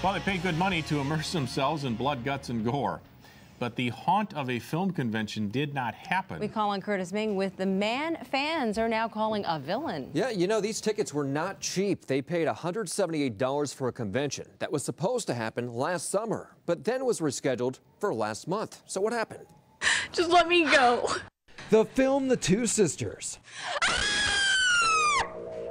Well, they pay good money to immerse themselves in blood, guts, and gore. But the haunt of a film convention did not happen. We call on Kurtis with the man fans are now calling a villain. Yeah, you know, these tickets were not cheap. They paid $178 for a convention that was supposed to happen last summer, but then was rescheduled for last month. So what happened? Just let me go. The film The Two Sisters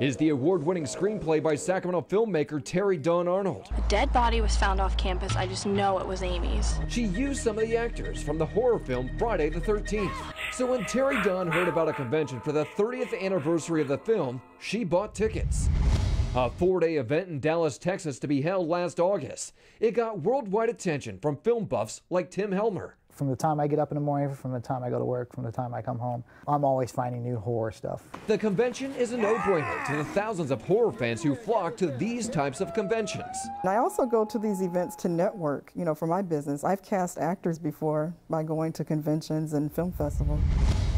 is the award-winning screenplay by Sacramento filmmaker Terry Dawn Arnold. A dead body was found off campus. I just know it was Amy's. She used some of the actors from the horror film Friday the 13th. So when Terry Dawn heard about a convention for the 30th anniversary of the film, she bought tickets. A 4-day event in Dallas, Texas to be held last August. It got worldwide attention from film buffs like Tim Helmer. From the time I get up in the morning, from the time I go to work, from the time I come home, I'm always finding new horror stuff. The convention is a no-brainer to the thousands of horror fans who flock to these types of conventions. And I also go to these events to network, for my business. I've cast actors before by going to conventions and film festivals.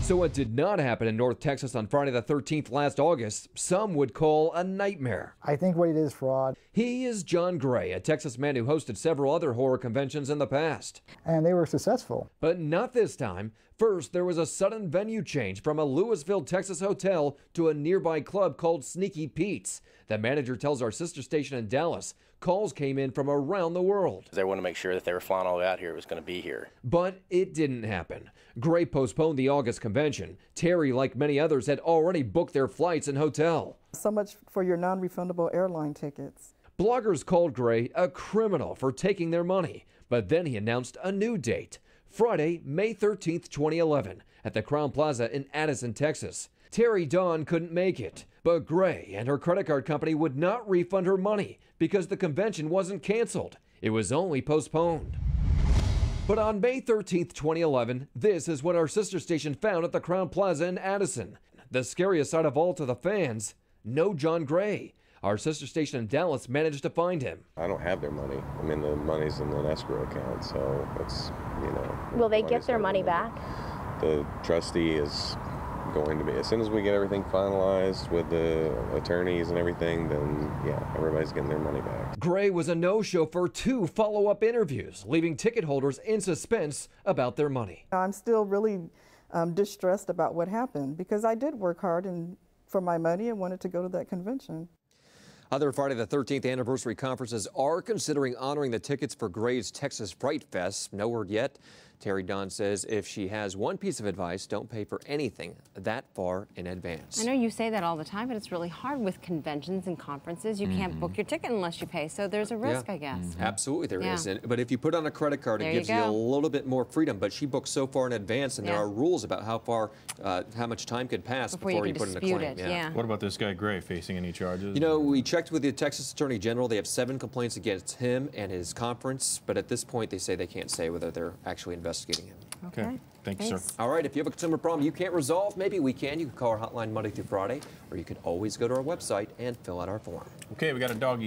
So what did not happen in North Texas on Friday the 13th last August, some would call a nightmare. I think what it is fraud. He is John Gray, a Texas man who hosted several other horror conventions in the past. And they were successful. But not this time. First, there was a sudden venue change from a Lewisville, Texas hotel to a nearby club called Sneaky Pete's. The manager tells our sister station in Dallas, calls came in from around the world. They want to make sure that they were flying all the way out here, it was going to be here. But it didn't happen. Gray postponed the August convention. Terry, like many others, had already booked their flights and hotel. So much for your non-refundable airline tickets. Bloggers called Gray a criminal for taking their money, but then he announced a new date. Friday, May 13th, 2011, at the Crowne Plaza in Addison, Texas. Terry Dawn couldn't make it, but Gray and her credit card company would not refund her money because the convention wasn't canceled. It was only postponed. But on May 13th, 2011, this is what our sister station found at the Crowne Plaza in Addison. The scariest sight of all to the fans, no John Gray. Our sister station in Dallas managed to find him. I don't have their money. I mean, the money's in an escrow account, so it's, Will they get their money back? The trustee is going to be, as soon as we get everything finalized with the attorneys and everything, then yeah, everybody's getting their money back. Gray was a no-show for 2 follow-up interviews, leaving ticket holders in suspense about their money. I'm still really distressed about what happened because I did work hard for my money and wanted to go to that convention. Other Friday the 13th anniversary conferences are considering honoring the tickets for Gray's Texas Fright Fest. No word yet. Terry Dawn says if she has one piece of advice, don't pay for anything that far in advance. I know you say that all the time, but it's really hard with conventions and conferences. You can't book your ticket unless you pay, so there's a risk, I guess. Absolutely there is. But if you put on a credit card, it gives you a little bit more freedom. But she booked so far in advance, and there are rules about how much time could pass before you put in a claim. What about this guy Gray facing any charges? You know, we checked with the Texas Attorney General. They have 7 complaints against him and his conference, but at this point they say they can't say whether they're actually investigating him. Okay. Thank you, sir. All right, if you have a consumer problem you can't resolve, maybe we can. You can call our hotline Monday through Friday, or you can always go to our website and fill out our form. Okay, we got a doggy.